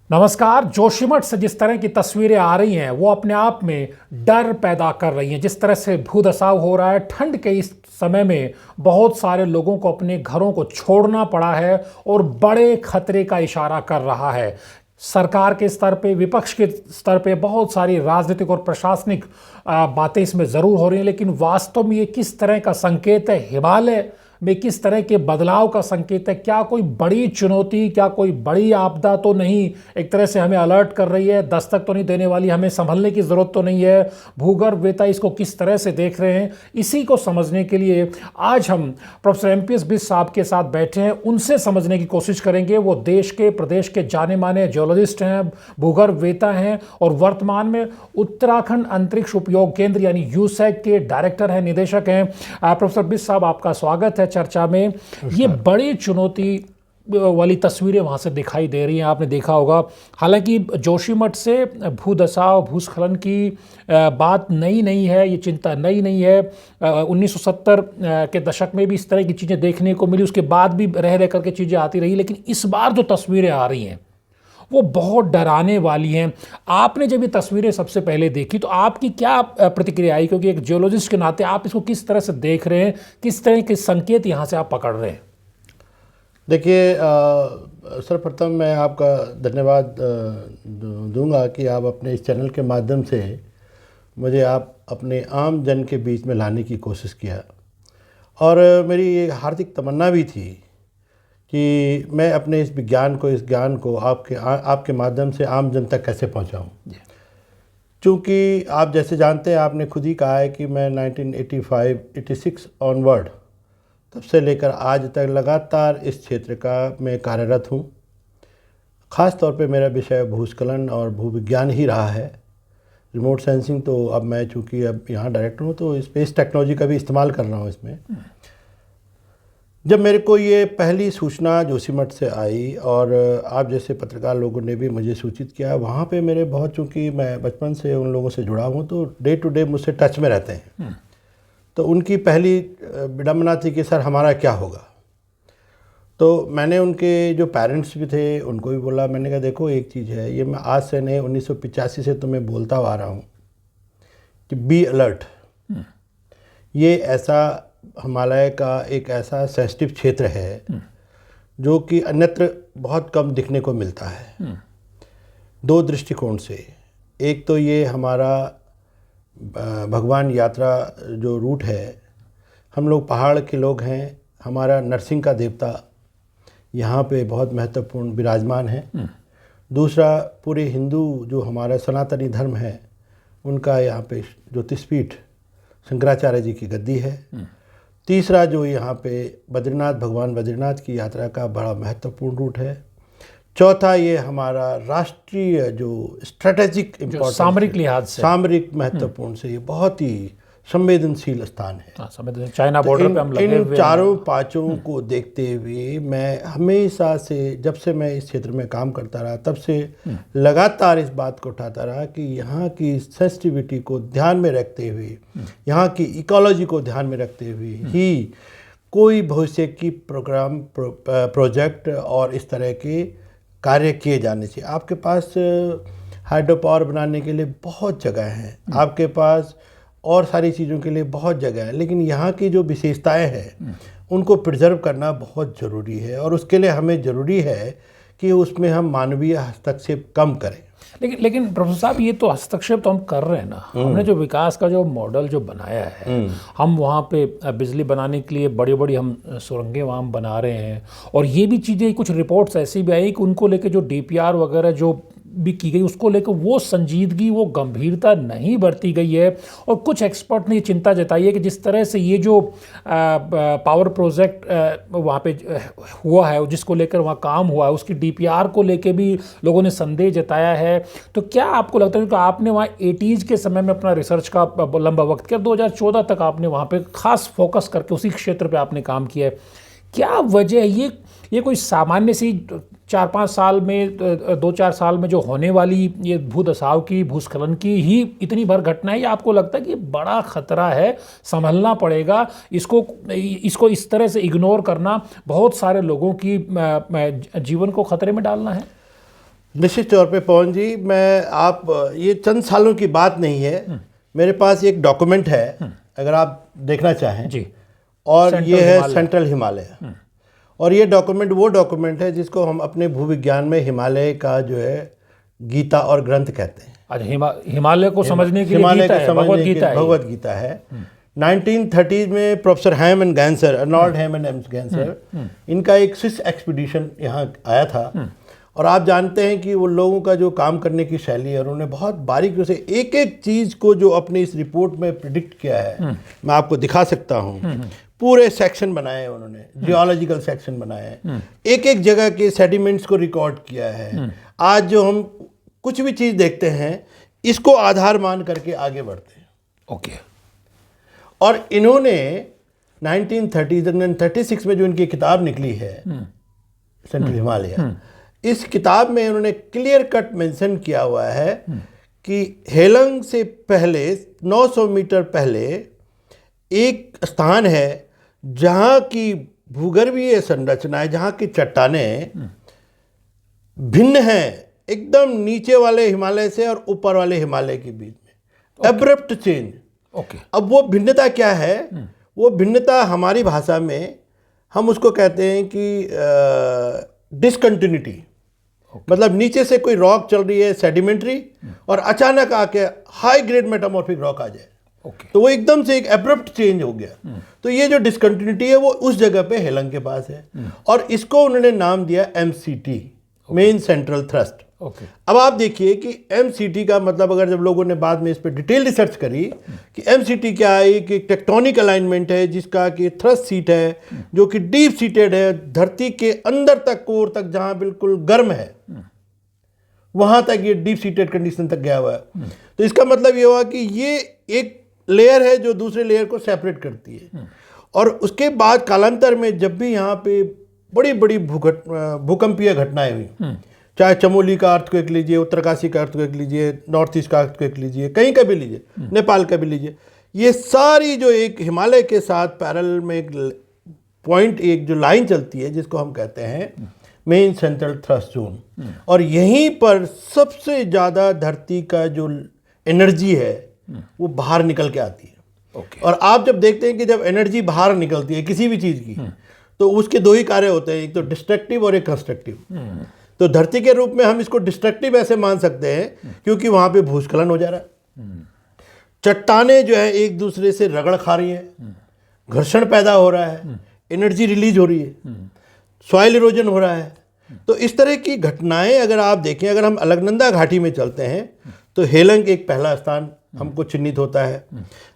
नमस्कार। जोशीमठ से जिस तरह की तस्वीरें आ रही हैं वो अपने आप में डर पैदा कर रही हैं। जिस तरह से भूदसाव हो रहा है, ठंड के इस समय में बहुत सारे लोगों को अपने घरों को छोड़ना पड़ा है और बड़े खतरे का इशारा कर रहा है। सरकार के स्तर पे, विपक्ष के स्तर पे बहुत सारी राजनीतिक और प्रशासनिक बातें इसमें ज़रूर हो रही हैं, लेकिन वास्तव में ये किस तरह का संकेत है, हिमालय में किस तरह के बदलाव का संकेत है? क्या कोई बड़ी चुनौती, क्या कोई बड़ी आपदा तो नहीं एक तरह से हमें अलर्ट कर रही है, दस्तक तो नहीं देने वाली, हमें संभलने की ज़रूरत तो नहीं है? भूगर्भवेत्ता इसको किस तरह से देख रहे हैं? इसी को समझने के लिए आज हम प्रोफेसर एमपीएस बिष्ट साहब के साथ बैठे हैं, उनसे समझने की कोशिश करेंगे। वो देश के, प्रदेश के जाने माने जियोलॉजिस्ट हैं, भूगर्भवेत्ता हैं और वर्तमान में उत्तराखंड अंतरिक्ष उपयोग केंद्र यानी यूसैक के डायरेक्टर हैं, निदेशक हैं। प्रोफेसर बिष्ट साहब, आपका स्वागत है चर्चा में। ये बड़ी चुनौती वाली तस्वीरें वहाँ से दिखाई दे रही हैं, आपने देखा होगा। हालांकि जोशीमठ से भूदसाव, भूस्खलन की बात नई नहीं है, ये चिंता नई नहीं है। 1970 के दशक में भी इस तरह की चीज़ें देखने को मिली, उसके बाद भी रह करके चीज़ें आती रही, लेकिन इस बार जो तस्वीरें आ रही हैं वो बहुत डराने वाली हैं। आपने जब ये तस्वीरें सबसे पहले देखी तो आपकी क्या प्रतिक्रिया आई? क्योंकि एक जियोलॉजिस्ट के नाते आप इसको किस तरह से देख रहे हैं, किस तरह के संकेत यहाँ से आप पकड़ रहे हैं? देखिए, सर्वप्रथम मैं आपका धन्यवाद दूंगा कि आप अपने इस चैनल के माध्यम से मुझे आप अपने आम जन के बीच में लाने की कोशिश किया। और मेरी ये हार्दिक तमन्ना भी थी कि मैं अपने इस विज्ञान को, इस ज्ञान को आपके माध्यम से आम जन तक कैसे पहुंचाऊं। चूँकि आप जैसे जानते हैं, आपने खुद ही कहा है कि मैं 1985-86 ऑनवर्ड, तब से लेकर आज तक लगातार इस क्षेत्र का मैं कार्यरत हूँ। ख़ास तौर पे मेरा विषय भूस्खलन और भूविज्ञान ही रहा है। रिमोट सेंसिंग तो अब मैं चूँकि अब यहाँ डायरेक्टर हूँ तो स्पेस टेक्नोलॉजी का भी इस्तेमाल कर रहा हूँ इसमें। जब मेरे को ये पहली सूचना जोशीमठ से आई और आप जैसे पत्रकार लोगों ने भी मुझे सूचित किया, वहाँ पे मेरे बहुत, चूँकि मैं बचपन से उन लोगों से जुड़ा हूँ तो डे टू डे मुझसे टच में रहते हैं। तो उनकी पहली विडंबना थी कि सर हमारा क्या होगा। तो मैंने उनके जो पेरेंट्स भी थे उनको भी बोला, मैंने कहा देखो एक चीज़ है, ये मैं आज से नहीं 1985 से तुम्हें बोलता आ रहा हूँ कि बी अलर्ट। ये ऐसा हिमालय का एक ऐसा सेंसिटिव क्षेत्र है जो कि अन्यत्र बहुत कम दिखने को मिलता है। दो दृष्टिकोण से, एक तो ये हमारा भगवान यात्रा जो रूट है, हम लोग पहाड़ के लोग हैं, हमारा नरसिंह का देवता यहाँ पे बहुत महत्वपूर्ण विराजमान है। दूसरा, पूरे हिंदू जो हमारा सनातनी धर्म है उनका यहाँ पे ज्योतिषपीठ शंकराचार्य जी की गद्दी है। तीसरा, जो यहाँ पे बद्रीनाथ, भगवान बद्रीनाथ की यात्रा का बड़ा महत्वपूर्ण रूट है। चौथा, ये हमारा राष्ट्रीय जो स्ट्रेटेजिक इम्पोर्टेंस, सामरिक लिहाज से, सामरिक महत्वपूर्ण से ये बहुत ही संवेदनशील स्थान है। चाइना बॉर्डर पे हम लगे हुए इन चारों पांचों को देखते हुए मैं हमेशा से, जब से मैं इस क्षेत्र में काम करता रहा तब से लगातार इस बात को उठाता रहा कि यहाँ की सेंसिटिविटी को ध्यान में रखते हुए, यहाँ की इकोलॉजी को ध्यान में रखते हुए ही कोई भविष्य की प्रोग्राम, प्रोजेक्ट और इस तरह के कार्य किए जाने चाहिए। आपके पास हाइड्रो पावर बनाने के लिए बहुत जगह है, आपके पास और सारी चीज़ों के लिए बहुत जगह है, लेकिन यहाँ की जो विशेषताएं हैं उनको प्रिजर्व करना बहुत ज़रूरी है और उसके लिए हमें ज़रूरी है कि उसमें हम मानवीय हस्तक्षेप कम करें। लेकिन प्रोफेसर साहब, ये तो हस्तक्षेप तो हम कर रहे हैं ना। हमने जो विकास का जो मॉडल जो बनाया है, हम वहाँ पे बिजली बनाने के लिए बड़ी बड़ी हम सुरंगें वहाँ बना रहे हैं, और ये भी चीज़ें, कुछ रिपोर्ट्स ऐसी भी आई कि उनको लेके जो डीपीआर वगैरह जो भी की गई, उसको लेकर वो संजीदगी, वो गंभीरता नहीं बरती गई है। और कुछ एक्सपर्ट ने ये चिंता जताई है कि जिस तरह से ये जो पावर प्रोजेक्ट वहाँ पे हुआ है, जिसको लेकर वहाँ काम हुआ है, उसकी डीपीआर को लेकर भी लोगों ने संदेह जताया है। तो क्या आपको लगता है कि आपने वहाँ 80s के समय में अपना रिसर्च का लंबा वक्त किया, 2014 तक आपने वहाँ पे खास फोकस करके उसी क्षेत्र पे आपने काम किया है, क्या वजह है? ये कोई सामान्य सी 4-5 साल में, 2-4 साल में जो होने वाली ये भूदसाव की, भूस्खलन की ही इतनी भर घटना है, या आपको लगता है कि बड़ा खतरा है, संभलना पड़ेगा, इसको इस तरह से इग्नोर करना बहुत सारे लोगों की जीवन को खतरे में डालना है? निश्चित तौर पे पवन जी, मैं आप ये चंद सालों की बात नहीं है, मेरे पास एक डॉक्यूमेंट है, अगर आप देखना चाहें जी। और ये है सेंट्रल हिमालय। और ये डॉक्यूमेंट वो डॉक्यूमेंट है जिसको हम अपने भूविज्ञान में हिमालय का जो है गीता और ग्रंथ कहते हैं। अच्छा, हिमालय को समझने के लिए हिमालय गीता को है, समझने भगवत की गीता है। भगवत गीता है। 1930 में professor Heim and Gansser, Arnold Heim and Gansser, इनका एक स्विस एक्सपीडिशन यहाँ आया था। और आप जानते हैं कि वो लोगों का जो काम करने की शैली है, उन्होंने बहुत बारीकी से एक एक चीज़ को जो अपने इस रिपोर्ट में प्रिडिक्ट किया है, मैं आपको दिखा सकता हूँ। पूरे सेक्शन बनाए हैं उन्होंने, जियोलॉजिकल सेक्शन बनाए हैं, एक एक जगह के सेडिमेंट्स को रिकॉर्ड किया है। आज जो हम कुछ भी चीज़ देखते हैं, इसको आधार मान करके आगे बढ़ते हैं। ओके। और इन्होंने 1936 में जो इनकी किताब निकली है सेंट्रल हिमालय, इस किताब में उन्होंने क्लियर कट मेंशन किया हुआ है कि हेलंग से पहले 900 मीटर पहले एक स्थान है जहाँ की भूगर्भीय संरचनाएं, जहाँ की चट्टानें भिन्न हैं एकदम नीचे वाले हिमालय से और ऊपर वाले हिमालय के बीच में, एब्रप्ट चेंज। ओके। अब वो भिन्नता क्या है? वो भिन्नता हमारी भाषा में हम उसको कहते हैं कि डिसकंटिन्यूटी। मतलब नीचे से कोई रॉक चल रही है सेडिमेंट्री, और अचानक आके हाई ग्रेड मेटामॉर्फिक रॉक आ जाए, तो वो एकदम से एक एब्रप्ट चेंज हो गया। तो ये जो डिसकंटिन्यूटी है वो उस जगह पे हेलंग के पास है, और इसको उन्होंने नाम दिया MCT, मेन सेंट्रल थ्रस्ट। अब आप देखिए कि MCT का मतलब, अगर जब लोगों ने बाद में इस पर डिटेल रिसर्च करी कि MCT क्या है, कि टेक्टोनिक अलाइनमेंट है जिसका कि थ्रस्ट सीट है जो कि डीप सीटेड है, धरती के अंदर तक, कोर तक, जहां बिल्कुल गर्म है वहां तक ये डीप सीटेड कंडीशन तक गया हुआ है। तो इसका मतलब ये हुआ कि ये एक लेयर है जो दूसरे लेयर को सेपरेट करती है। और उसके बाद कालांतर में जब भी यहाँ पे बड़ी बड़ी भूकंपीय घटनाएं हुई, चाहे चमोली का अर्थक्वेक लीजिए, उत्तरकाशी का अर्थक्वेक लीजिए, नॉर्थ ईस्ट का अर्थक्वेक लीजिए, कहीं का भी लीजिए, नेपाल का भी लीजिए, ये सारी जो एक हिमालय के साथ पैरेलल में एक पॉइंट, एक जो लाइन चलती है जिसको हम कहते हैं मेन सेंट्रल थ्रस्ट जोन, और यहीं पर सबसे ज़्यादा धरती का जो एनर्जी है वो बाहर निकल के आती है। और आप जब देखते हैं कि जब एनर्जी बाहर निकलती है किसी भी चीज़ की, तो उसके दो ही कार्य होते हैं, एक तो डिस्ट्रक्टिव और एक कंस्ट्रक्टिव। तो धरती के रूप में हम इसको डिस्ट्रक्टिव ऐसे मान सकते हैं क्योंकि वहां पे भूस्खलन हो जा रहा है, चट्टानें जो है एक दूसरे से रगड़ खा रही हैं, घर्षण पैदा हो रहा है, एनर्जी रिलीज हो रही है, सॉइल इरोजन हो रहा है। तो इस तरह की घटनाएं अगर आप देखें, अगर हम अलकनंदा घाटी में चलते हैं तो हेलंग एक पहला स्थान हमको चिन्हित होता है।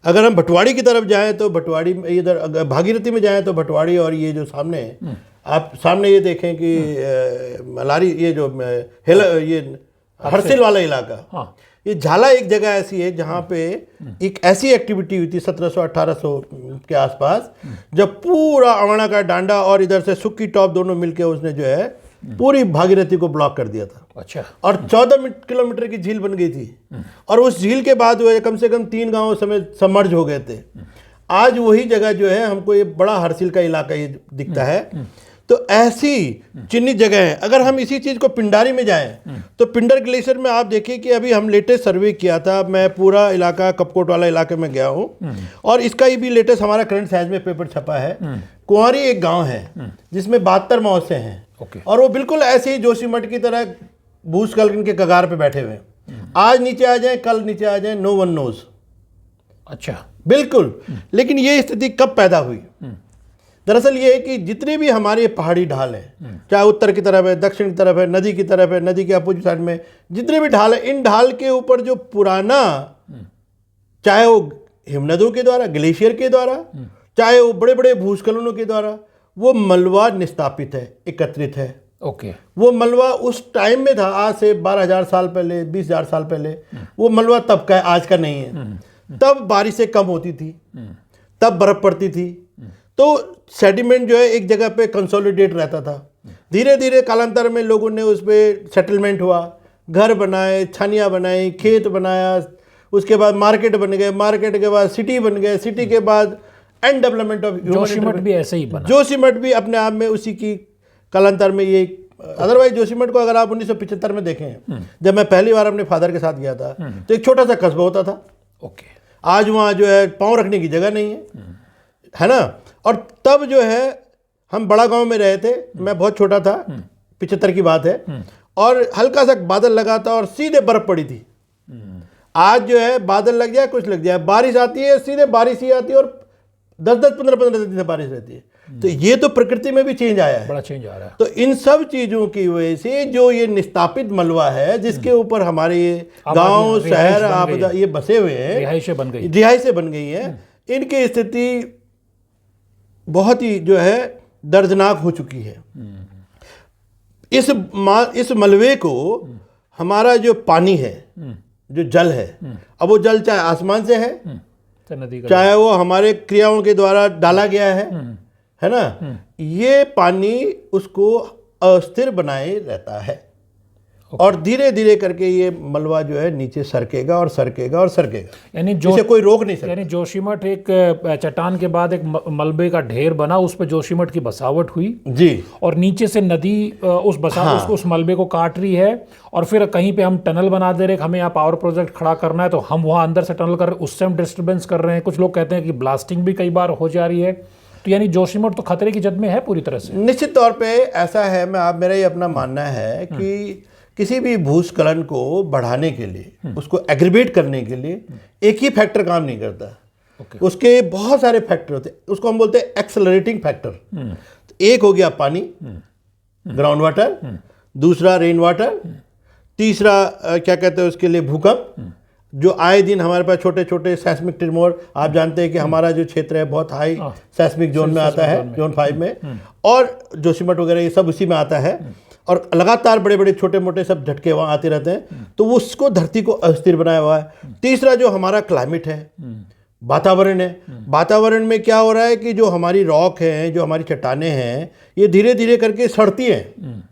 अगर हम भटवाड़ी की तरफ जाएं तो भटवाड़ी, इधर भागीरथी में जाएं तो भटवाड़ी, और ये जो सामने आप सामने ये देखें कि मलारी, ये जो ये हरसिल वाला इलाका, ये झाला एक जगह ऐसी है जहाँ पे एक ऐसी एक्टिविटी हुई थी 1700-1800 के आसपास, जब पूरा अवना का डांडा और इधर से सुक्की टॉप दोनों मिलके उसने जो है पूरी भागीरथी को ब्लॉक कर दिया था। अच्छा। और 14 किलोमीटर की झील बन गई थी, और उस झील के बाद जो है कम से कम 3 गांव समेत सबमर्ज हो गए थे। आज वही जगह जो है हमको ये बड़ा हरसिल का इलाका ये दिखता है। तो ऐसी चिन्हित जगह है। अगर हम इसी चीज़ को पिंडारी में जाएं तो पिंडर ग्लेशियर में आप देखिए कि अभी हम लेटेस्ट सर्वे किया था, मैं पूरा इलाका कपकोट वाला इलाके में गया हूँ, और इसका ही भी लेटेस्ट हमारा करंट साइज में पेपर छपा है। कुंवारी एक गांव है जिसमें 72 मौसे हैं, और वो बिल्कुल ऐसे ही जोशीमठ की तरह भूस्खलन के कगार पे बैठे हुए हैं। आज नीचे आ जाए, कल नीचे आ जाए, नो वन नोज। अच्छा, बिल्कुल। लेकिन ये स्थिति कब पैदा हुई? दरअसल ये है कि जितने भी हमारे पहाड़ी ढाल हैं, चाहे उत्तर की तरफ है, दक्षिण की तरफ है, नदी की तरफ है, नदी के अपोजिट साइड में जितने भी ढाल है, इन ढाल के ऊपर जो पुराना, चाहे वो हिमनदों के द्वारा, ग्लेशियर के द्वारा, चाहे वो बड़े बड़े भूस्खलनों के द्वारा, वो मलबा निस्तापित है, एकत्रित है। ओके। वो मलबा उस टाइम में था, आज से 12,000 साल पहले, 20,000 साल पहले। वो मलबा तब का है, आज का नहीं है। तब बारिशें कम होती थी, तब बर्फ पड़ती थी, तो सेडिमेंट जो है एक जगह पे कंसोलिडेट रहता था। धीरे धीरे कालांतर में लोगों ने उस पर सेटलमेंट हुआ, घर बनाए, छानियाँ बनाई, खेत बनाया, उसके बाद मार्केट बन गए, मार्केट के बाद सिटी बन गए, सिटी के बाद एंड डेवलपमेंट ऑफ जोशीमठ भी ऐसे ही बना। जोशीमठ भी अपने आप में उसी की कालांतर में ये अदरवाइज जोशीमठ को अगर आप 1975 में देखें, जब मैं पहली बार अपने फादर के साथ गया था, तो एक छोटा सा कस्बा होता था। ओके। आज वहाँ जो है पाँव रखने की जगह नहीं है ना। और तब जो है हम बड़ा गांव में रहे थे, मैं बहुत छोटा था, 75 की बात है, और हल्का सा बादल लगा था और सीधे बर्फ पड़ी थी। आज जो है बादल लग जाए कुछ लग जाए, बारिश आती है सीधे बारिश ही आती है, और 10-10, 15-15 दिन से बारिश रहती है। तो ये तो प्रकृति में भी चेंज आया है, बड़ा चेंज आ रहा है। तो इन सब चीजों की वजह से जो ये निस्तापित मलबा है, जिसके ऊपर हमारे ये गांव शहर आपदा ये बसे हुए हैं, रिहाइशें बन गई हैं, इनकी स्थिति बहुत ही जो है दर्दनाक हो चुकी है। इस मलबे को हमारा जो पानी है, जो जल है, अब वो जल चाहे आसमान से है, चाहे वो हमारे क्रियाओं के द्वारा डाला गया है ना, ये पानी उसको अस्थिर बनाए रहता है। और धीरे धीरे करके ये मलबा जो है नीचे सरकेगा और सरकेगा और सरकेगा, यानी इसे कोई रोक नहीं सकता। यानी जोशीमठ एक चट्टान के बाद एक मलबे का ढेर बना, उस पर जोशीमठ की बसावट हुई जी, और नीचे से नदी उस मलबे को काट रही है, और फिर कहीं पे हम टनल बना दे रहे, हमें यहाँ पावर प्रोजेक्ट खड़ा करना है, तो हम वहाँ अंदर से टनल कर रहे हैं, उससे हम डिस्टर्बेंस कर रहे हैं। कुछ लोग कहते हैं कि ब्लास्टिंग भी कई बार हो जा रही है। तो यानी जोशीमठ तो खतरे की जद में है पूरी तरह से। निश्चित तौर पे ऐसा है। मेरा ये अपना मानना है कि किसी भी भूस्खलन को बढ़ाने के लिए, उसको एग्रीवेट करने के लिए एक ही फैक्टर काम नहीं करता। उसके बहुत सारे फैक्टर होते हैं, उसको हम बोलते हैं एक्सेलरेटिंग फैक्टर। एक हो गया पानी, ग्राउंड वाटर, दूसरा रेन वाटर, तीसरा क्या कहते हैं उसके लिए भूकंप, जो आए दिन हमारे पास छोटे छोटे सेस्मिक ट्रिमोर, आप जानते हैं कि हमारा जो क्षेत्र है बहुत हाई सेस्मिक जोन में आता है, जोन 5 में, और जोशीमठ वगैरह ये सब उसी में आता है, और लगातार बड़े बड़े छोटे मोटे सब झटके वहाँ आते रहते हैं, तो वो उसको धरती को अस्थिर बनाया हुआ है। तीसरा जो हमारा क्लाइमेट है, वातावरण है, वातावरण में क्या हो रहा है कि जो हमारी रॉक है, जो हमारी चट्टानें हैं, ये धीरे धीरे करके सड़ती हैं।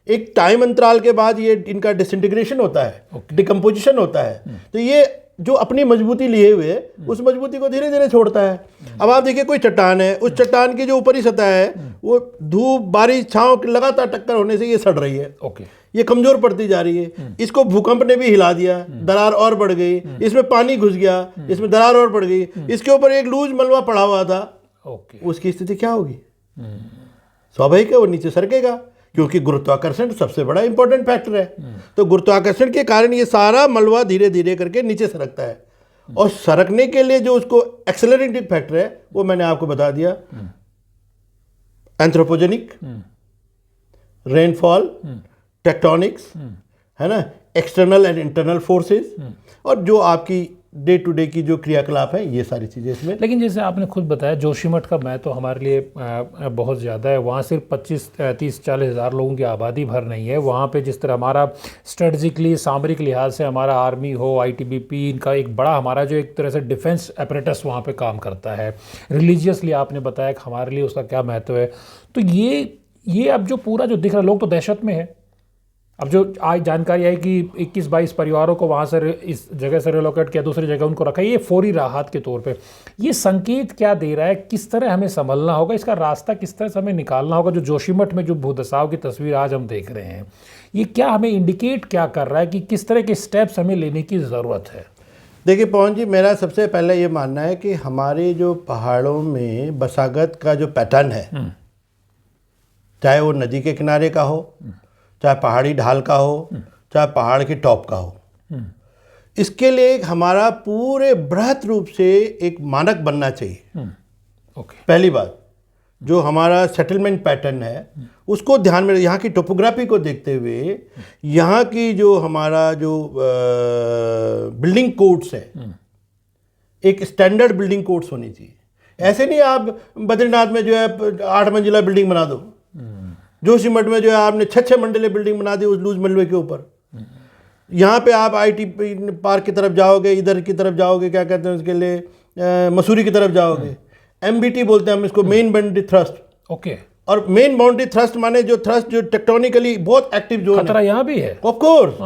एक टाइम अंतराल के बाद ये इनका डिसइंटीग्रेशन होता है, डिकम्पोजिशन होता है। तो ये जो अपनी मजबूती लिए हुए उस मजबूती को धीरे धीरे छोड़ता है। अब आप देखिए कोई चट्टान है, उस चट्टान की जो ऊपरी सतह है वो धूप बारिश छांव लगातार टक्कर होने से ये सड़ रही है, ये कमजोर पड़ती जा रही है। इसको भूकंप ने भी हिला दिया, दरार और बढ़ गई, इसमें पानी घुस गया, इसमें दरार और बढ़ गई, इसके ऊपर एक लूज मलबा पड़ा हुआ था, उसकी स्थिति क्या होगी? स्वाभाविक है वो नीचे सरकेगा, क्योंकि गुरुत्वाकर्षण सबसे बड़ा इंपॉर्टेंट फैक्टर है। तो गुरुत्वाकर्षण के कारण ये सारा मलबा धीरे धीरे करके नीचे सरकता है, और सरकने के लिए जो उसको एक्सेलरेटिंग फैक्टर है वो मैंने आपको बता दिया, एंथ्रोपोजेनिक, रेनफॉल, टेक्टोनिक्स, है ना, एक्सटर्नल एंड इंटरनल फोर्सेस, और जो आपकी डे टू डे की जो क्रियाकलाप है, ये सारी चीज़ें इसमें। लेकिन जैसे आपने खुद बताया जोशीमठ का महत्व हमारे लिए बहुत ज़्यादा है। वहाँ सिर्फ 25-30-40 हज़ार लोगों की आबादी भर नहीं है। वहाँ पे जिस तरह हमारा स्ट्रेटजिकली सामरिक लिहाज से हमारा आर्मी हो, आईटीबीपी, इनका एक बड़ा हमारा जो एक तरह से डिफेंस एपरेटस वहाँ पे काम करता है। रिलीजियसली आपने बताया कि हमारे लिए उसका क्या महत्व है। तो ये अब जो पूरा जो दिख रहा, लोग तो दहशत में है। अब जो आज जानकारी आई कि 21-22 परिवारों को वहाँ से इस जगह से रिलोकेट किया, दूसरी जगह उनको रखा, ये फौरी राहत के तौर पे। ये संकेत क्या दे रहा है? किस तरह हमें संभलना होगा? इसका रास्ता किस तरह से हमें निकालना होगा? जो जोशीमठ में जो भूदसाव की तस्वीर आज हम देख रहे हैं, ये क्या हमें इंडिकेट क्या कर रहा है कि किस तरह के स्टेप्स हमें लेने की ज़रूरत है? देखिए पवन जी, मेरा सबसे पहले ये मानना है कि हमारे जो पहाड़ों में बसागत का जो पैटर्न है, चाहे वो नदी के किनारे का हो, चाहे पहाड़ी ढाल का हो, चाहे पहाड़ के टॉप का हो, इसके लिए हमारा पूरे बृहत रूप से एक मानक बनना चाहिए। पहली बात, जो हमारा सेटलमेंट पैटर्न है उसको ध्यान में, यहाँ की टोपोग्राफी को देखते हुए, यहाँ की जो हमारा जो बिल्डिंग कोड्स है, एक स्टैंडर्ड बिल्डिंग कोड्स होनी चाहिए। ऐसे नहीं आप बद्रीनाथ में जो है 8 मंजिला बिल्डिंग बना दो, जोशीमठ में जो है आपने 6 मंजिले बिल्डिंग बना दी उस लूज मलबे के ऊपर। यहाँ पे आप आईटी पार्क की तरफ जाओगे, इधर की तरफ जाओगे, क्या कहते हैं उसके लिए, मसूरी की तरफ जाओगे, एमबीटी बोलते हैं हम इसको, मेन बाउंड्री थ्रस्ट। और मेन बाउंड्री थ्रस्ट माने जो थ्रस्ट जो टेक्टोनिकली बहुत एक्टिव जोन है, खतरा यहाँ भी है ऑफ कोर्स।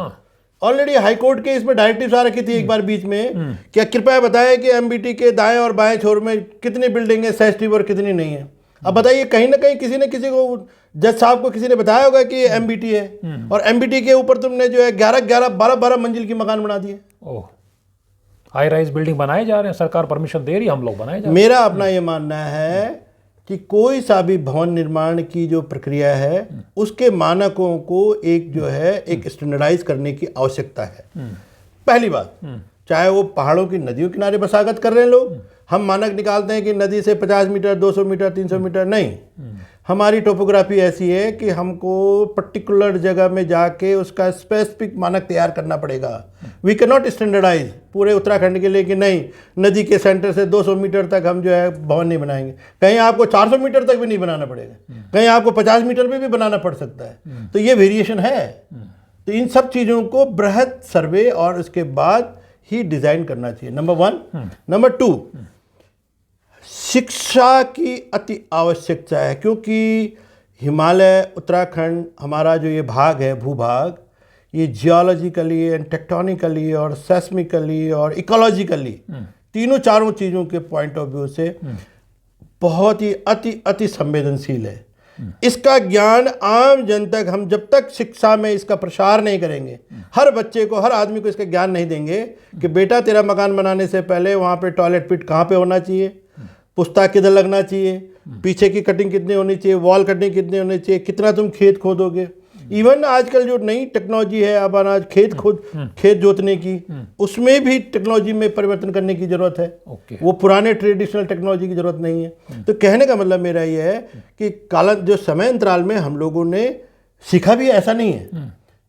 ऑलरेडी हाईकोर्ट के इसमें डायरेक्टिव्स आ रखी थी एक बार बीच में, क्या कृपया बताएं कि एमबीटी के दाएं और बाएं छोर में कितनी बिल्डिंग है सेंसिटिव और कितनी नहीं है। अब बताइए, कहीं ना कहीं किसी ने किसी को, जज साहब को किसी ने बताया होगा कि ये एमबीटी है, और एमबीटी के ऊपर तुमने जो है 11 मंजिल की मकान बना दिए। ओह, हाई राइज बिल्डिंग बनाए जा रहे हैं, सरकार परमिशन दे रही है, हम लोग बनाए जा रहे हैं। मेरा अपना ये मानना है कि कोई सा भी भवन निर्माण की जो प्रक्रिया है उसके मानकों को एक जो है एक स्टैंडर्डाइज करने की आवश्यकता है। पहली बात, चाहे वो पहाड़ों की नदियों किनारे बसागत कर रहे हैं लोग, हम मानक निकालते हैं कि नदी से 50 मीटर, 200 मीटर, 300 मीटर, नहीं। हमारी टोपोग्राफी ऐसी है कि हमको पर्टिकुलर जगह में जाके उसका स्पेसिफिक मानक तैयार करना पड़ेगा। वी कैन नॉट स्टैंडर्डाइज पूरे उत्तराखंड के लिए कि नहीं, नदी के सेंटर से 200 मीटर तक हम जो है भवन नहीं बनाएंगे। कहीं आपको 400 मीटर तक भी नहीं बनाना पड़ेगा, कहीं आपको 50 मीटर पे भी बनाना पड़ सकता है। तो ये वेरिएशन है। तो इन सब चीज़ों को बृहद सर्वे और उसके बाद ही डिज़ाइन करना चाहिए, नंबर 1। नंबर 2, शिक्षा की अति आवश्यकता है, क्योंकि हिमालय, उत्तराखंड, हमारा जो ये भाग है, भूभाग, ये जियोलॉजिकली एंड टेक्टोनिकली और सेस्मिकली और इकोलॉजिकली, तीनों चारों चीज़ों के पॉइंट ऑफ व्यू से बहुत ही अति संवेदनशील है। इसका ज्ञान आम जन तक हम जब तक शिक्षा में इसका प्रसार नहीं करेंगे, हर बच्चे को, हर आदमी को इसका ज्ञान नहीं देंगे कि बेटा तेरा मकान बनाने से पहले वहाँ पे टॉयलेट पिट कहाँ पे होना चाहिए, पुस्ता किधर लगना चाहिए, पीछे की कटिंग कितनी होनी चाहिए, वॉल कटिंग कितनी होनी चाहिए, कितना तुम खेत खोदोगे। इवन आजकल जो नई टेक्नोलॉजी है, अब अनाज खेत जोतने की, उसमें भी टेक्नोलॉजी में परिवर्तन करने की जरूरत है। वो पुराने ट्रेडिशनल टेक्नोलॉजी की जरूरत नहीं है। तो कहने का मतलब मेरा ये है कि काला जो समय अंतराल में हम लोगों ने सीखा भी ऐसा नहीं है।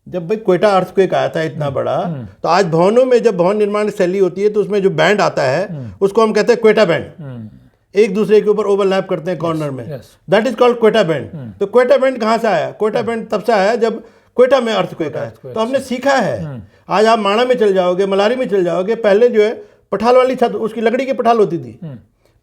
जब भाई क्वेटा अर्थक्वेक आया था इतना बड़ा, तो आज भवनों में जब भवन निर्माण शैली होती है तो उसमें जो बैंड आता है उसको हम कहते हैं क्वेटा बैंड। एक दूसरे के ऊपर ओवरलैप करते हैं कॉर्नर में, that is called Quetta band. तो क्वेटा बैंड कहाँ से आया? क्वेटा बैंड तब से आया जब क्वेटा में अर्थक्वेक आया। तो हमने सीखा है। आज आप माणा में चल जाओगे, मलारी में चल जाओगे, पहले जो है पठाल वाली छत, उसकी लकड़ी की पठाल होती थी,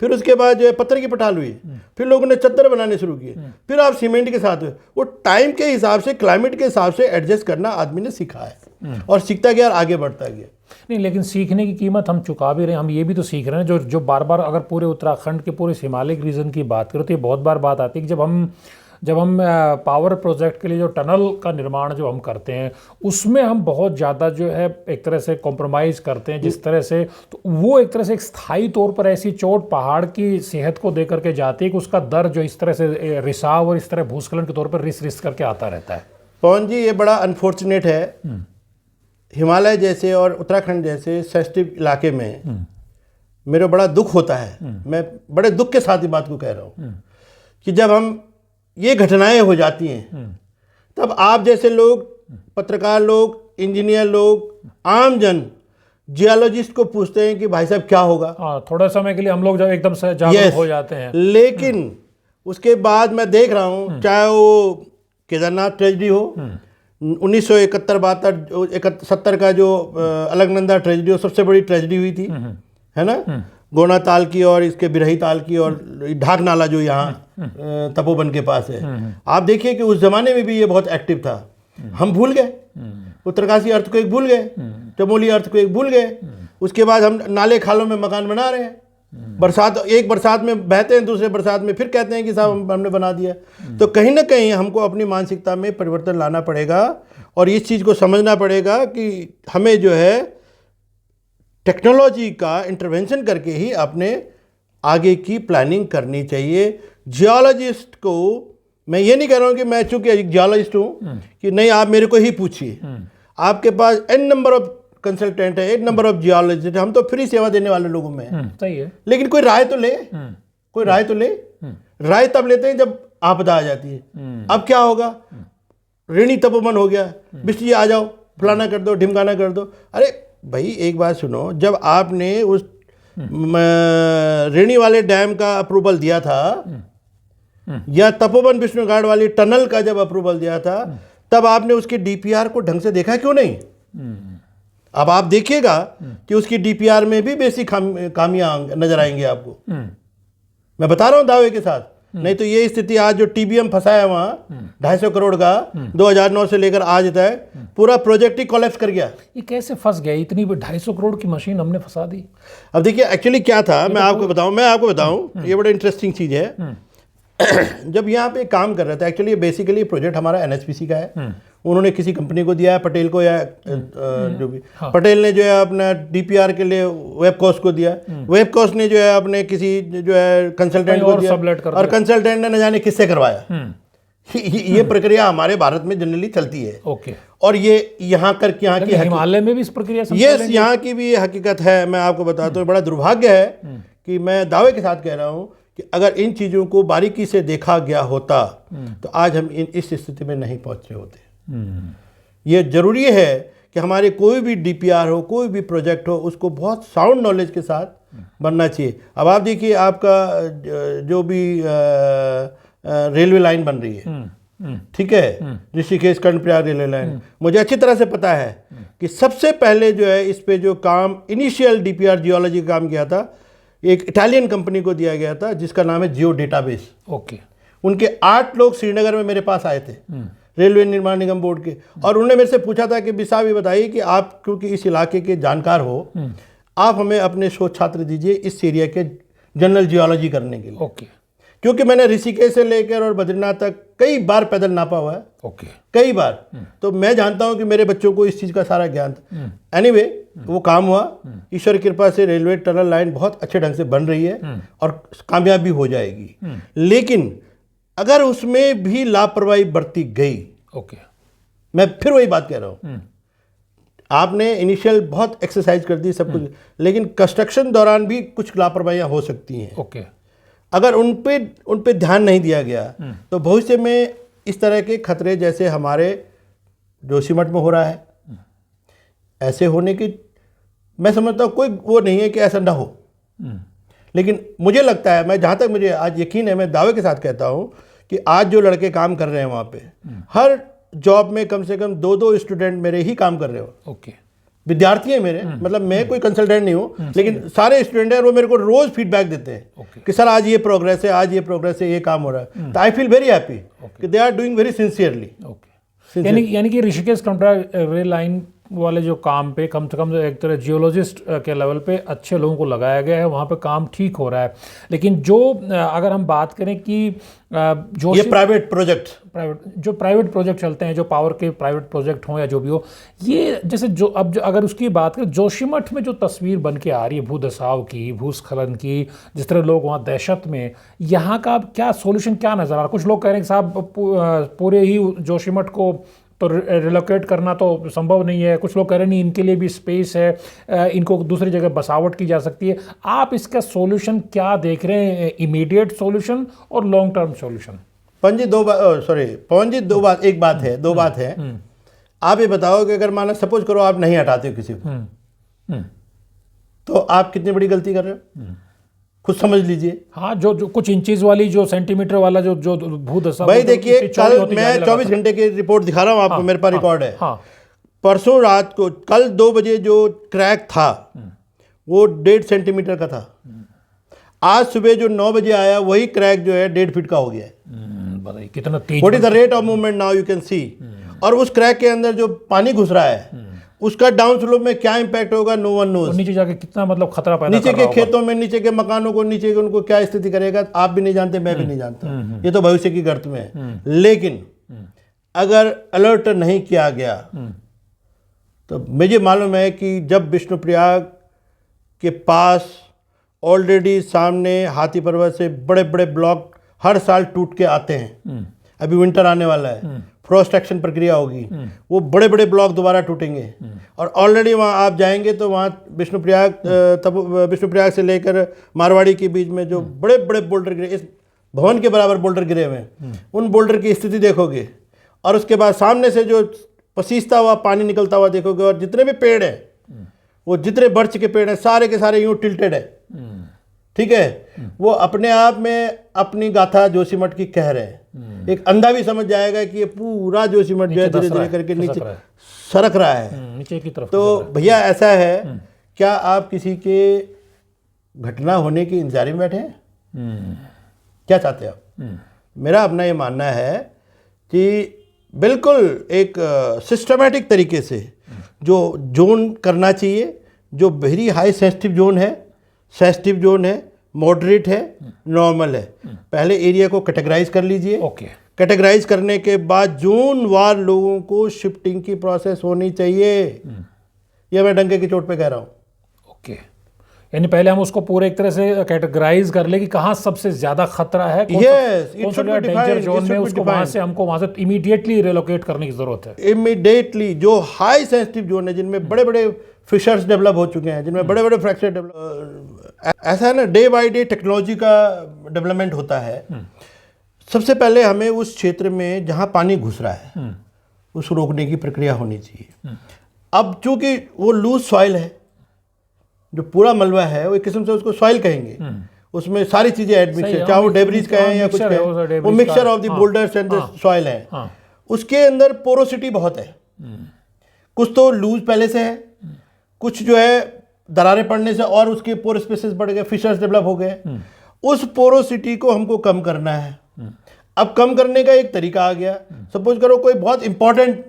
फिर उसके बाद जो है पत्थर की पठाल हुई, फिर लोगों ने चद्दर बनाने शुरू किए, फिर आप सीमेंट के साथ हुए। वो टाइम के हिसाब से, क्लाइमेट के हिसाब से एडजस्ट करना आदमी ने सीखा है और सीखता गया और आगे बढ़ता गया। नहीं, लेकिन सीखने की कीमत हम चुका भी रहे हैं। हम ये भी तो सीख रहे हैं, जो बार बार, अगर पूरे उत्तराखंड के पूरे हिमालय रीजन की बात करें तो ये बहुत बार बात आती है कि जब हम पावर प्रोजेक्ट के लिए जो टनल का निर्माण जो हम करते हैं, उसमें हम बहुत ज़्यादा जो है एक तरह से कॉम्प्रोमाइज़ करते हैं, जिस तरह से, तो वो एक तरह से एक स्थायी तौर पर ऐसी चोट पहाड़ की सेहत को दे करके जाती है कि उसका दर जो इस तरह से रिसाव और इस तरह भूस्खलन के तौर पर रिस करके आता रहता है। पवन जी, ये बड़ा अनफॉर्चुनेट है। हिमालय जैसे और उत्तराखंड जैसे सेंसिटिव इलाके में मेरा बड़ा दुख होता है। मैं बड़े दुख के साथ ही बात को कह रहा हूँ कि जब हम ये घटनाएं हो जाती हैं, तब आप जैसे लोग, पत्रकार लोग, इंजीनियर लोग, आम जन, जियोलॉजिस्ट को पूछते हैं कि भाई साहब क्या होगा। थोड़ा समय के लिए हम लोग जब एकदम से जागरूक हो जाते हैं, लेकिन उसके बाद मैं देख रहा हूँ, चाहे वो केदारनाथ ट्रेजिडी हो, 1971-72-70 का जो अलकनंदा ट्रेजिडी हो, सबसे बड़ी ट्रेजिडी हुई थी, है ना, गोना ताल की और इसके बिरही ताल की, और ढाक नाला जो यहाँ तपोवन के पास है। आप देखिए कि उस जमाने में भी ये बहुत एक्टिव था। हम भूल गए, उत्तरकाशी अर्थक्वेक भूल गए, चमोली अर्थक्वेक भूल गए। उसके बाद हम नाले खालों में मकान बना रहे हैं। एक बरसात में बहते हैं, दूसरे बरसात में फिर कहते हैं कि साहब हमने बना दिया। तो कहीं ना कहीं हमको अपनी मानसिकता में परिवर्तन लाना पड़ेगा और इस चीज़ को समझना पड़ेगा कि हमें जो है टेक्नोलॉजी का इंटरवेंशन करके ही अपने आगे की प्लानिंग करनी चाहिए। जियोलॉजिस्ट को मैं ये नहीं कह रहा हूँ कि मैं चूँकि एक जियोलॉजिस्ट हूँ कि नहीं, आप मेरे को ही पूछिए। आपके पास n नंबर ऑफ कंसल्टेंट है, 8 नंबर ऑफ जियोलॉजिस्ट, हम तो फ्री सेवा देने वाले लोगों में हैं। सही है। लेकिन कोई राय तो ले, कोई राय तो ले। राय तब लेते हैं जब आपदा आ जाती है। अब क्या होगा? ऋणी तपोवन हो गया, बिस्टी जी आ जाओ, फलाना कर दो, ढिमकाना कर दो। अरे भाई एक बात सुनो, जब आपने उस ऋणी वाले डैम का अप्रूवल दिया था या तपोवन विष्णुघाट वाली टनल का जब अप्रूवल दिया था, तब आपने उसके डीपीआर को ढंग से देखा क्यों नहीं? अब आप देखिएगा कि उसकी डीपीआर में भी बेसिक खामियां नजर आएंगी आपको। मैं बता रहा हूं दावे के साथ। नहीं तो ये स्थिति आज जो टीबीएम फंसा है वहां 250 करोड़ का, 2009 से लेकर आज तक पूरा प्रोजेक्ट ही कोलैप्स कर गया। ये कैसे फंस गया? इतनी 250 करोड़ की मशीन हमने फंसा दी। अब देखिए एक्चुअली क्या था, मैं आपको बताऊं, ये बड़ा इंटरेस्टिंग चीज है। जब यहाँ पे काम कर रहा था, एक्चुअली बेसिकली प्रोजेक्ट हमारा एनएचपीसी का है। उन्होंने किसी कंपनी को दिया है, पटेल को, या जो भी पटेल ने जो है अपना डीपीआर के लिए वेबकॉस को दिया, वेबकॉस ने जो है अपने किसी जो है कंसल्टेंट को दिया, और कंसल्टेंट ने न जाने किससे करवाया। ये प्रक्रिया हमारे भारत में जनरली चलती है। ओके। और ये यहाँ की हिमालय में भी इस प्रक्रिया से यस, यहाँ की भी हकीकत है। मैं आपको बताता हूँ, बड़ा दुर्भाग्य है कि मैं दावे के साथ कह रहा हूँ कि अगर इन चीज़ों को बारीकी से देखा गया होता तो आज हम इस स्थिति में नहीं पहुँचे होते। ये जरूरी है कि हमारे कोई भी डीपीआर हो, कोई भी प्रोजेक्ट हो, उसको बहुत साउंड नॉलेज के साथ बनना चाहिए। अब आप देखिए, आपका जो भी रेलवे लाइन बन रही है, ठीक है, ऋषिकेश कर्णप्रयाग रेलवे लाइन, मुझे अच्छी तरह से पता है कि सबसे पहले जो है इस पे जो काम इनिशियल डीपीआर जियोलॉजी का काम किया था, एक इटालियन कंपनी को दिया गया था जिसका नाम है जियो डेटाबेस। ओके। उनके 8 लोग श्रीनगर में मेरे पास आए थे, रेलवे निर्माण निगम बोर्ड के, और उन्होंने मेरे से पूछा था कि साहब ये बताइए कि आप क्योंकि इस इलाके के जानकार हो, आप हमें अपने शोध छात्र दीजिए इस एरिया के जनरल जियोलॉजी करने के लिए। ओके। क्योंकि मैंने ऋषिकेश से लेकर और बद्रीनाथ तक कई बार पैदल नापा हुआ है। ओके। कई बार। तो मैं जानता हूं कि मेरे बच्चों को इस चीज़ का सारा ज्ञान था। एनीवे, वो काम हुआ, ईश्वर की कृपा से रेलवे टनल लाइन बहुत अच्छे ढंग से बन रही है और कामयाब भी हो जाएगी। लेकिन अगर उसमें भी लापरवाही बरती गई, ओके, मैं फिर वही बात कह रहा हूं, आपने इनिशियल बहुत एक्सरसाइज कर दी सब कुछ, लेकिन कंस्ट्रक्शन दौरान भी कुछ लापरवाहियां हो सकती हैं। ओके। अगर उन पे ध्यान नहीं दिया गया तो भविष्य में इस तरह के खतरे जैसे हमारे जोशीमठ में हो रहा है, ऐसे होने की मैं समझता हूँ कोई वो नहीं है कि ऐसा ना हो। लेकिन मुझे लगता है, मैं जहाँ तक मुझे आज यकीन है, मैं दावे के साथ कहता हूँ कि आज जो लड़के काम कर रहे हैं वहाँ पे, हर जॉब में कम से कम 2-2 स्टूडेंट मेरे ही काम कर रहे हो। ओके। विद्यार्थी हैं मेरे, मतलब मैं कोई कंसल्टेंट नहीं हूँ, लेकिन सारे स्टूडेंट हैं, वो मेरे को रोज फीडबैक देते हैं कि सर आज ये प्रोग्रेस है, आज ये प्रोग्रेस है, ये काम हो रहा है। तो आई फील वेरी हैप्पी कि they are doing very sincerely. Okay. यानी कि ऋषिकेश कर्णप्रयाग रेल लाइन वाले जो काम पे कम से कम एक तरह जियोलॉजिस्ट के लेवल पे अच्छे लोगों को लगाया गया है, वहाँ पे काम ठीक हो रहा है। लेकिन जो अगर हम बात करें कि जो ये प्राइवेट प्राइवेट प्रोजेक्ट चलते हैं, जो पावर के प्राइवेट प्रोजेक्ट हों या जो भी हो, ये जैसे जो अब अगर उसकी बात करें, जोशीमठ में जो तस्वीर बन के आ रही है भूधसाव की, भूस्खलन की, जिस तरह लोग वहाँ दहशत में, यहाँ का क्या सोल्यूशन क्या नज़र आ रहा है? कुछ लोग कह रहे हैं कि साहब पूरे ही जोशीमठ को तो रिलोकेट करना तो संभव नहीं है, कुछ लोग कह रहे हैं नहीं, इनके लिए भी स्पेस है, इनको दूसरी जगह बसावट की जा सकती है। आप इसका सॉल्यूशन क्या देख रहे हैं, इमीडिएट सॉल्यूशन और लॉन्ग टर्म सॉल्यूशन? पवन जी एक बात है। आप ये बताओ कि अगर माना सपोज करो आप नहीं हटाते हो किसी को, तो आप कितनी बड़ी गलती कर रहे हो, खुद समझ लीजिए। हाँ, जो कुछ इंचेस वाली, जो सेंटीमीटर वाला जो भूदशा, भाई देखिए, कल मैं 24 घंटे की रिपोर्ट दिखा रहा हूँ आपको, मेरे पास रिकॉर्ड है। हाँ। परसों रात को, कल 2 बजे जो क्रैक था वो 1.5 सेंटीमीटर का था। आज सुबह जो 9 बजे आया वही क्रैक जो है 1.5 फीट का हो गया है। बताइए कितना तेज। What is the rate of movement now you can see. और उस क्रैक के अंदर जो पानी घुस रहा है उसका डाउन स्लोप में क्या इंपैक्ट होगा, नो वन नोज। नीचे जाके कितना मतलब खतरा पैदा नीचे के खेतों में, नीचे के मकानों को, नीचे के उनको क्या स्थिति करेगा, आप भी नहीं जानते, मैं भी नहीं जानता। ये तो भविष्य की गर्त में है। लेकिन अगर अलर्ट नहीं किया गया तो मुझे मालूम है कि जब विष्णुप्रयाग के पास ऑलरेडी सामने हाथी पर्वत से बड़े बड़े ब्लॉक हर साल टूट के आते हैं, अभी विंटर आने वाला है, फ्रॉस्ट एक्शन प्रक्रिया होगी, वो बड़े बड़े ब्लॉक दोबारा टूटेंगे। और ऑलरेडी वहाँ आप जाएंगे तो वहाँ विष्णुप्रयाग से लेकर मारवाड़ी के बीच में जो बड़े बड़े बोल्डर गिरे, इस भवन के बराबर बोल्डर गिरे हुए हैं, उन बोल्डर की स्थिति देखोगे। और उसके बाद सामने से जो पसीजता हुआ पानी निकलता हुआ देखोगे, और जितने भी पेड़ हैं, वो जितने बर्च के पेड़ हैं सारे के सारे यूँ टिल्टेड है। ठीक है, वो अपने आप में अपनी गाथा जोशीमठ की कह रहे हैं। एक अंधा भी समझ जाएगा कि ये पूरा जोशीमठ जो है धीरे धीरे करके नीचे सरक रहा है नीचे की तरफ। तो भैया ऐसा है, क्या आप किसी के घटना होने की इंतजार में बैठे हैं? क्या चाहते हैं आप? मेरा अपना ये मानना है कि बिल्कुल एक सिस्टमेटिक तरीके से जो जोन करना चाहिए, जो वेरी हाई सेंसिटिव जोन है, मॉडरेट है, नॉर्मल है। पहले एरिया को कैटेगराइज कर लीजिए। ओके। कैटेगराइज करने के बाद जोन वार लोगों को शिफ्टिंग की प्रोसेस होनी चाहिए। यह मैं डंके की चोट पे कह रहा हूँ। ओके, यानी पहले हम उसको पूरे एक तरह से कैटेगराइज कर ले कि कहाँ सबसे ज्यादा खतरा है, कौन सा डेंजर जोन में, उसको वहां से इमीडिएटली रिलोकेट करने की जरूरत है। इमीडिएटली जो हाई सेंसिटिव जोन है, जिनमें बड़े बड़े फिशर्स डेवलप हो चुके हैं, जिनमें बड़े बड़े फ्रैक्चर डेवलप, ऐसा है ना, डे बाय डे टेक्नोलॉजी का डेवलपमेंट होता है। सबसे पहले हमें उस क्षेत्र में जहाँ पानी घुस रहा है उस रोकने की प्रक्रिया होनी चाहिए। अब चूंकि वो लूज सॉइल है, जो पूरा मलबा है वो एक किस्म से उसको सॉइल कहेंगे, उसमें सारी चीजें एडमिक्स है, चाहे वो डेब्रिज का है या कुछ है, वो mixture of the boulders and the soil है। उसके अंदर पोरोसिटी बहुत है, कुछ तो लूज पहले से है, कुछ जो है दरारें पड़ने से और उसके पोर स्पेसेस बढ़ गए, फिशर्स डेवलप हो गए। उस पोरोसिटी को हमको कम करना है। अब कम करने का एक तरीका आ गया। सपोज करो कोई बहुत इंपॉर्टेंट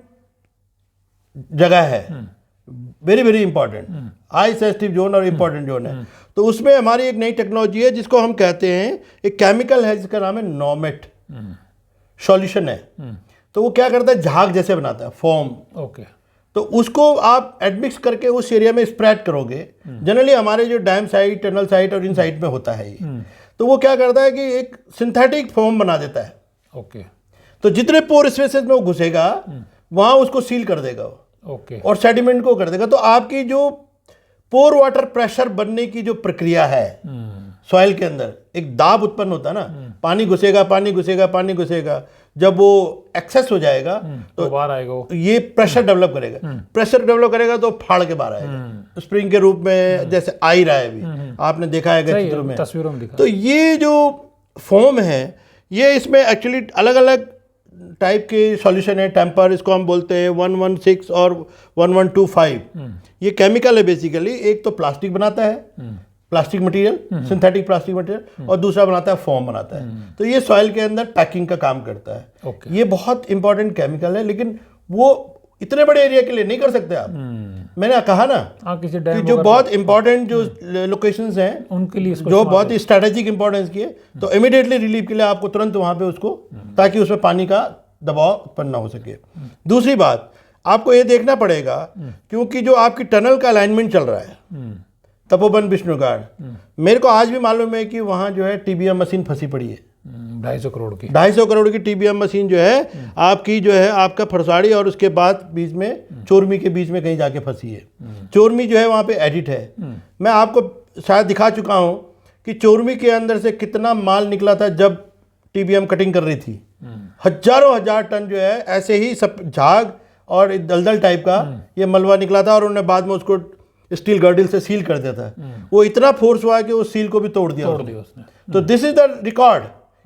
जगह है, very very important, high sensitive zone और इंपॉर्टेंट जोन है, तो उसमें हमारी एक नई टेक्नोलॉजी है जिसको हम कहते हैं, एक केमिकल है जिसका नाम है नॉमेट, सॉल्यूशन है। तो वो क्या करता है, झाग जैसे बनाता है, फॉर्म। ओके। तो उसको आप एडमिक्स करके उस एरिया में स्प्रेड करोगे। जनरली हमारे जो डैम साइड, टनल साइड और इन साइड में होता है ये। तो वो क्या करता है कि एक सिंथेटिक फॉर्म बना देता है। ओके। तो जितने पोर स्पेसेस में वो घुसेगा वहां उसको सील कर देगा वो। ओके। और सेडिमेंट को कर देगा। तो आपकी जो पोर वाटर प्रेशर बनने की जो प्रक्रिया है सॉइल के अंदर, एक दाब उत्पन्न होता है ना, पानी घुसेगा पानी घुसेगा पानी घुसेगा, जब वो एक्सेस हो जाएगा तो बाहर आएगा, ये प्रेशर डेवलप करेगा। प्रेशर डेवलप करेगा तो फाड़ के बाहर आएगा, स्प्रिंग के रूप में जैसे आ ही रहा है अभी, आपने देखा है चित्रों में, तस्वीरों में दिखा। तो ये जो फॉर्म है, ये इसमें एक्चुअली अलग अलग टाइप के सॉल्यूशन है। टेम्पर इसको हम बोलते हैं, 116 और 1125। ये केमिकल है बेसिकली। एक तो प्लास्टिक बनाता है, plastic material, synthetic plastic material, और दूसरा बनाता है फॉर्म बनाता है। तो ये सॉइल के अंदर पैकिंग का काम करता है। ये बहुत इंपॉर्टेंट केमिकल है, लेकिन वो इतने बड़े एरिया के लिए नहीं कर सकते आप। मैंने कहा ना कि जो बहुत इंपॉर्टेंट जो लोकेशंस हैं उनके लिए जो बहुत ही स्ट्रैटेजिक इंपॉर्टेंस की है, तो इमीडिएटली रिलीफ के लिए आपको तुरंत वहां पे उसको, ताकि उसमें पानी का दबाव उत्पन्न ना हो सके। दूसरी बात, आपको ये देखना पड़ेगा, क्योंकि जो आपकी टनल का अलाइनमेंट चल रहा है तपोवन विष्णुगाड़, मेरे को आज भी मालूम है कि वहां जो है टीबीएम मशीन फंसी पड़ी है। 250 करोड़ की टीबीएम मशीन जो है आपकी, जो है आपका फरसाड़ी और उसके बाद बीच में चोरमी के बीच में कहीं जाके फंसी है। चोरमी जो है वहां पे एडिट है। मैं आपको शायद दिखा चुका हूं कि चोरमी के अंदर से कितना माल निकला था जब टीबीएम कटिंग कर रही थी। हजारों हजार टन जो है ऐसे ही सब झाग और दलदल टाइप का ये मलबा निकला था, और उन्होंने बाद में उसको स्टील गर्डिल से सील कर दिया था। वो इतना फोर्स हुआ कि उस सील को भी तोड़ दिया उसने। तो दिस इज द रिकॉर्ड।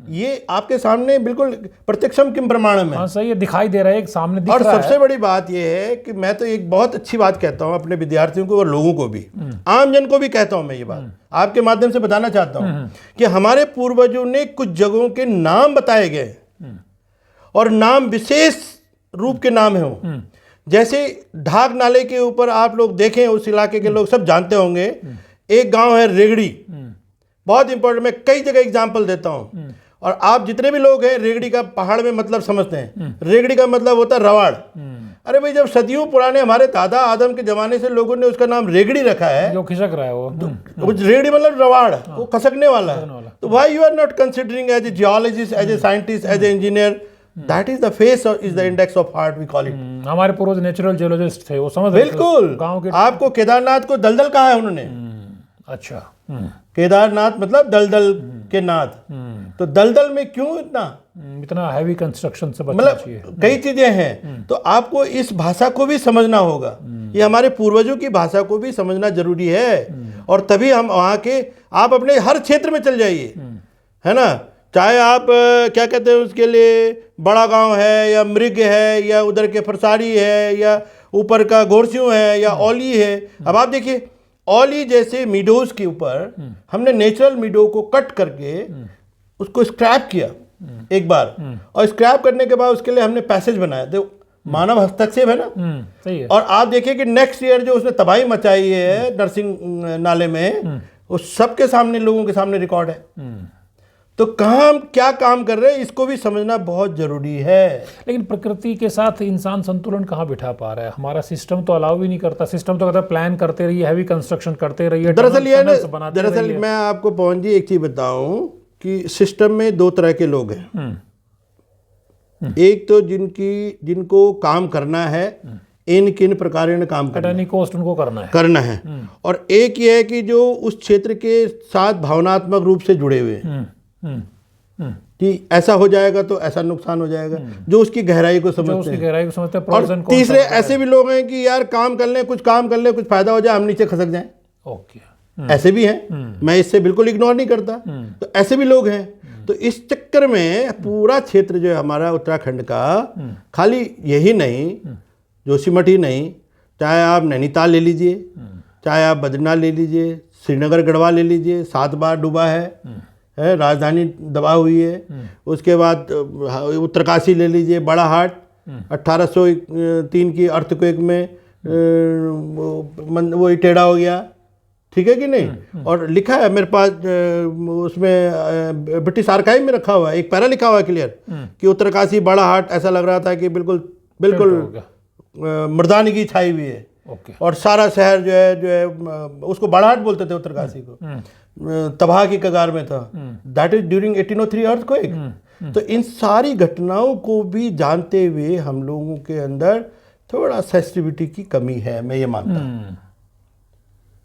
ये आपके सामने बिल्कुल प्रत्यक्षम किम प्रमाणम है। हाँ, सही है, दिखाई दे रहा है, एक सामने दिख और रहा है। सबसे बड़ी बात यह है कि मैं तो एक बहुत अच्छी बात कहता हूं अपने विद्यार्थियों को और लोगों को भी, आम जन को भी कहता हूं। मैं ये बात आपके माध्यम से बताना चाहता हूं कि हमारे पूर्वजों ने कुछ जगहों के नाम बताए गए, और नाम विशेष रूप के नाम है। जैसे ढाक नाले के ऊपर आप लोग देखें, उस इलाके के लोग सब जानते होंगे, एक गांव है रेगड़ी, बहुत इंपॉर्टेंट। मैं कई जगह एग्जांपल देता हूं, और आप जितने भी लोग हैं रेगड़ी का पहाड़ में मतलब समझते हैं। रेगड़ी का मतलब होता है रवाड़। अरे भाई, जब सदियों पुराने हमारे दादा आदम के जमाने से लोगों ने उसका नाम रेगड़ी रखा है, जो खिसक रहा है वो रेगड़ी मतलब रवाड़, वो खसकने वाला है। तो why you are not considering as a geologist, as a scientist, as a engineer? That is the face or is the index of heart we call it. हमारे पूर्वज नेचुरल जियोलॉजिस्ट थे, वो समझ बिल्कुल। गांव के। आपको केदारनाथ को दलदल कहा है उन्होंने। अच्छा। केदारनाथ मतलब दलदल के नाथ। तो दलदल में क्यों इतना हैवी कंस्ट्रक्शन से बचना मतलब चाहिए। कई चीजें हैं। तो आपको इस भाषा को भी समझना होगा, ये हमारे पूर्वजों की भाषा को भी समझना जरूरी है। और तभी हम वहाँ के, आप अपने हर क्षेत्र में चल जाइए, है ना, चाहे आप क्या कहते हैं उसके लिए, बड़ा गांव है या मृग है या उधर के फरसाड़ी है या ऊपर का घोरसियों है या औली है। अब आप देखिए, औली जैसे मीडोज के ऊपर हमने नेचुरल मीडो को कट करके उसको स्क्रैप किया एक बार, और स्क्रैप करने के बाद उसके लिए हमने पैसेज बनाया। तो मानव हस्तक्षेप है ना। सही है। और आप देखिए कि नेक्स्ट ईयर जो उसने तबाही मचाई है नरसिंह नाले में, वो सबके सामने, लोगों के सामने रिकॉर्ड है। तो कहाँ हम क्या काम कर रहे हैं इसको भी समझना बहुत जरूरी है। लेकिन प्रकृति के साथ इंसान संतुलन कहाँ बिठा पा रहा है? हमारा सिस्टम तो अलाउ भी नहीं करता। सिस्टम तो कहता है प्लान करते रहिए, हैवी कंस्ट्रक्शन करते रहिए, दरअसल ये है tunnels ना, बनाते दरअसल रहिए। मैं आपको पवन जी एक चीज बताऊं कि सिस्टम में दो तरह के लोग हैं। एक तो जिनको काम करना है, इन किन प्रकार काम करना एट एनी कॉस्ट उनको करना है। और एक ये है कि जो उस क्षेत्र के साथ भावनात्मक रूप से जुड़े हुए हैं कि ऐसा हो जाएगा तो ऐसा नुकसान हो जाएगा, जो उसकी गहराई को जो समझते उसकी हैं। गहराई को समझते हैं। और pros and cons तीसरे समझते हैं। ऐसे भी लोग हैं कि यार काम कर लें, कुछ काम कर लें, कुछ फायदा हो जाए, हम नीचे खसक जाएं। ओके। ऐसे भी हैं, मैं इससे बिल्कुल इग्नोर नहीं करता। तो ऐसे भी लोग हैं। तो इस चक्कर में पूरा क्षेत्र जो है हमारा उत्तराखंड का, खाली यही नहीं, जोशीमठ ही नहीं, चाहे आप नैनीताल ले लीजिए, चाहे आप बद्रीनाथ ले लीजिए, श्रीनगर गढ़वाल ले लीजिए, 7 बार डूबा है, राजधानी दबा हुई है। उसके बाद उत्तरकाशी ले लीजिए, बड़ा हाट 1803 की अर्थक्वेक में वो टेढ़ा हो गया, ठीक है कि नहीं। और लिखा है मेरे पास उसमें ब्रिटिश आर्काइव में रखा हुआ है, एक पैरा लिखा हुआ है क्लियर कि उत्तरकाशी बड़ा हाट ऐसा लग रहा था कि बिल्कुल बिल्कुल मर्दानगी छाई हुई है। और सारा शहर जो है उसको बड़ा हाट बोलते थे उत्तरकाशी को, तबाह की कगार में था। That is during 1803 earthquake. तो इन सारी घटनाओं को भी जानते हुए हम लोगों के अंदर थोड़ा सेंसिटिविटी की कमी है, मैं ये मानता हूँ।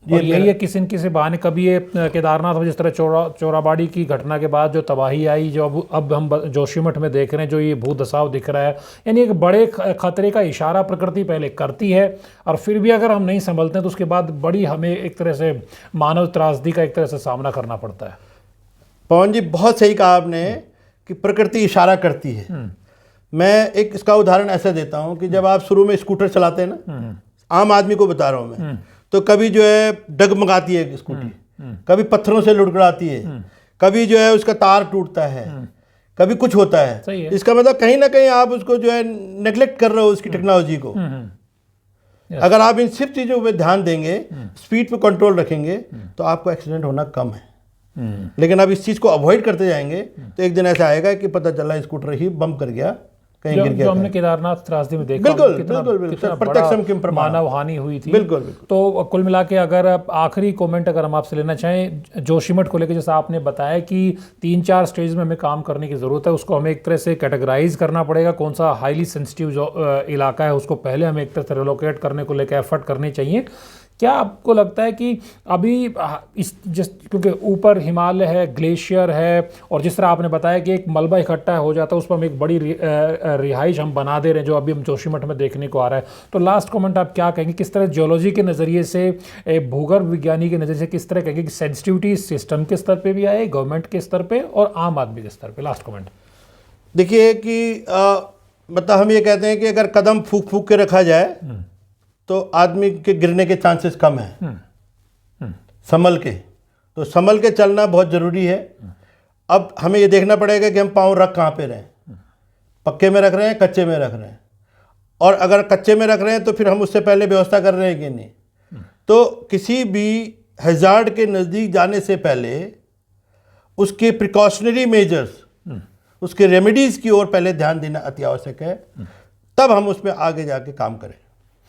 और यही है किसी न किसी बहाने कभी ये केदारनाथ में जिस तरह चोराबाड़ी की घटना के बाद जो तबाही आई, जो अब हम जोशीमठ में देख रहे हैं, जो ये भूधसाव दिख रहा है, यानी एक बड़े खतरे का इशारा प्रकृति पहले करती है और फिर भी अगर हम नहीं संभलते हैं तो उसके बाद बड़ी हमें एक तरह से मानव त्रासदी का एक तरह से सामना करना पड़ता है। पवन जी बहुत सही कहा आपने कि प्रकृति इशारा करती है। मैं एक इसका उदाहरण ऐसे देता हूँ कि जब आप शुरू में स्कूटर चलाते हैं ना, आम आदमी को बता रहा हूँ मैं, तो कभी जो है डगमगाती है स्कूटी, कभी पत्थरों से लुढ़कड़ाती है, कभी जो है उसका तार टूटता है, कभी कुछ होता है। इसका मतलब कहीं ना कहीं आप उसको जो है नेग्लेक्ट कर रहे हो उसकी टेक्नोलॉजी को। अगर आप इन सिर्फ चीज़ों पे ध्यान देंगे, स्पीड पे कंट्रोल रखेंगे, तो आपको एक्सीडेंट होना कम है। लेकिन अब इस चीज़ को अवॉइड करते जाएंगे तो एक दिन ऐसा आएगा कि पता चला स्कूटर ही बम्प कर गया, कहीं गिर गया। जो हमने केदारनाथ त्रासदी में देखा, बिल्कुल कितना प्रत्यक्ष मानव हानि हुई थी। बिल्कुल। तो कुल मिला के अगर आखिरी कमेंट अगर हम आपसे लेना चाहें जोशीमठ को लेकर, जैसा आपने बताया कि 3-4 स्टेज में हमें काम करने की ज़रूरत है, उसको हमें एक तरह से कैटेगराइज करना पड़ेगा। कौन सा हाईली सेंसिटिव जो इलाका है उसको पहले हमें एक तरह से रिलोकेट करने को लेकर एफर्ट करने चाहिए। क्या आपको लगता है कि अभी क्योंकि ऊपर हिमालय है, ग्लेशियर है, और जिस तरह आपने बताया कि एक मलबा इकट्ठा हो जाता है, उस पर हम एक बड़ी रिहाइश हम बना दे रहे हैं, जो अभी हम जोशीमठ में देखने को आ रहा है। तो लास्ट कमेंट आप क्या कहेंगे, किस तरह जियोलॉजी के नज़रिए से, भूगर्भ विज्ञानी के नज़रिए से किस तरह कहेंगे कि सेंसिटिविटी सिस्टम के स्तर पर भी आए, गवर्नमेंट के स्तर पर और आम आदमी के स्तर पर? लास्ट कमेंट देखिए कि मतलब हम ये कहते हैं कि अगर कदम फूक फूक के रखा जाए तो आदमी के गिरने के चांसेस कम हैं। संभल के, तो संभल के चलना बहुत ज़रूरी है। अब हमें ये देखना पड़ेगा कि हम पाँव रख कहाँ पे रहे हैं, पक्के में रख रहे हैं, कच्चे में रख रहे हैं, और अगर कच्चे में रख रहे हैं तो फिर हम उससे पहले व्यवस्था कर रहे हैं कि नहीं। तो किसी भी हैजार्ड के नज़दीक जाने से पहले उसके प्रिकॉशनरी मेजर्स, उसके रेमेडीज़ की ओर पहले ध्यान देना अति आवश्यक है, तब हम उस पर आगे जाके काम करें।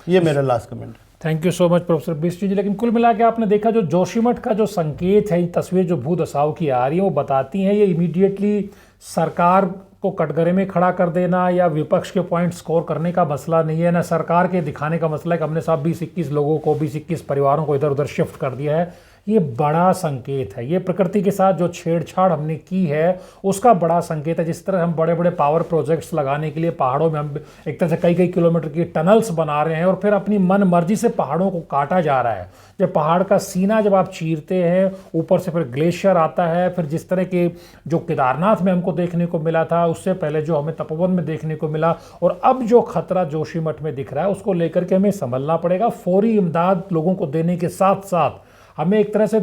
ये मेरा लास्ट कमेंट है। Thank you so much professor Bisht ji. लेकिन कुल मिला के आपने देखा जो जोशीमठ का जो संकेत है, ये तस्वीर जो भूधसाव की आ रही है, वो बताती हैं ये इमीडिएटली सरकार को कटघरे में खड़ा कर देना या विपक्ष के पॉइंट स्कोर करने का मसला नहीं है, ना सरकार के दिखाने का मसला है कि हमने सब 20-21 लोगों को, 20-21 परिवारों को इधर उधर शिफ्ट कर दिया है। ये बड़ा संकेत है, ये प्रकृति के साथ जो छेड़छाड़ हमने की है उसका बड़ा संकेत है। जिस तरह हम बड़े बड़े पावर प्रोजेक्ट्स लगाने के लिए पहाड़ों में हम एक तरह से कई किलोमीटर की टनल्स बना रहे हैं और फिर अपनी मन मर्जी से पहाड़ों को काटा जा रहा है। जब पहाड़ का सीना जब आप चीरते हैं, ऊपर से फिर ग्लेशियर आता है, फिर जिस तरह के जो केदारनाथ में हमको देखने को मिला था, उससे पहले जो हमें तपोवन में देखने को मिला, और अब जो खतरा जोशीमठ में दिख रहा है, उसको लेकर के हमें संभलना पड़ेगा। फौरी इमदाद लोगों को देने के साथ साथ हमें एक तरह से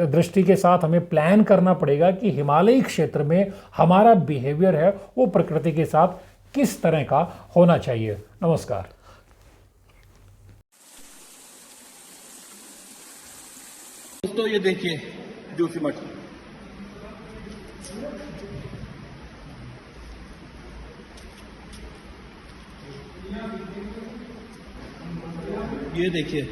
दृष्टि के साथ हमें प्लान करना पड़ेगा कि हिमालयी क्षेत्र में हमारा बिहेवियर है वो प्रकृति के साथ किस तरह का होना चाहिए। नमस्कार। दोस्तों ये देखिए जोशीमठ, ये देखिए